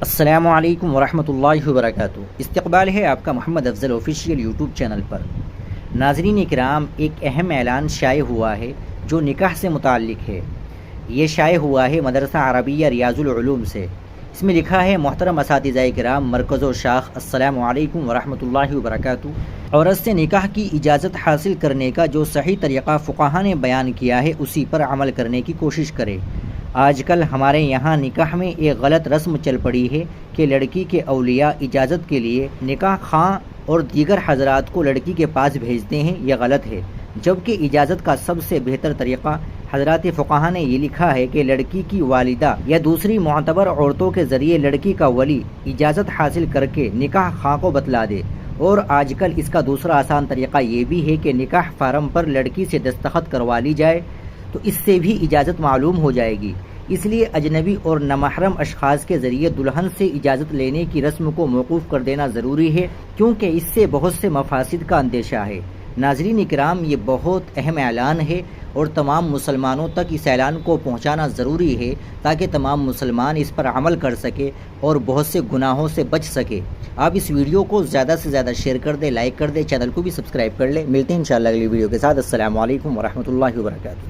السلام علیکم ورحمۃ اللہ وبرکاتہ۔ استقبال ہے آپ کا محمد افضل آفیشیل یوٹیوب چینل پر۔ ناظرین کرام، ایک اہم اعلان شائع ہوا ہے جو نکاح سے متعلق ہے۔ یہ شائع ہوا ہے مدرسہ عربیہ ریاض العلوم سے۔ اس میں لکھا ہے: محترم اساتذہ کرام، مرکز و شاخ، السلام علیکم ورحمۃ اللہ وبرکاتہ۔ عورت سے نکاح کی اجازت حاصل کرنے کا جو صحیح طریقہ فقہا نے بیان کیا ہے اسی پر عمل کرنے کی کوشش کرے۔ آج کل ہمارے یہاں نکاح میں ایک غلط رسم چل پڑی ہے کہ لڑکی کے اولیاء اجازت کے لیے نکاح خواں اور دیگر حضرات کو لڑکی کے پاس بھیجتے ہیں۔ یہ غلط ہے، جبکہ اجازت کا سب سے بہتر طریقہ حضرات فقہا نے یہ لکھا ہے کہ لڑکی کی والدہ یا دوسری معتبر عورتوں کے ذریعے لڑکی کا ولی اجازت حاصل کر کے نکاح خواں کو بتلا دے۔ اور آج کل اس کا دوسرا آسان طریقہ یہ بھی ہے کہ نکاح فارم پر لڑکی سے دستخط کروا لی جائے، تو اس سے بھی اجازت معلوم ہو جائے گی۔ اس لیے اجنبی اور نامحرم اشخاص کے ذریعے دلہن سے اجازت لینے کی رسم کو موقوف کر دینا ضروری ہے، کیونکہ اس سے بہت سے مفاسد کا اندیشہ ہے۔ ناظرین کرام، یہ بہت اہم اعلان ہے اور تمام مسلمانوں تک اس اعلان کو پہنچانا ضروری ہے تاکہ تمام مسلمان اس پر عمل کر سکے اور بہت سے گناہوں سے بچ سکے۔ آپ اس ویڈیو کو زیادہ سے زیادہ شیئر کر دیں، لائک کر دیں، چینل کو بھی سبسکرائب کر لیں۔ ملتے ہیں انشاءاللہ اگلی ویڈیو کے ساتھ۔ السلام علیکم ورحمۃ اللہ وبرکاتہ۔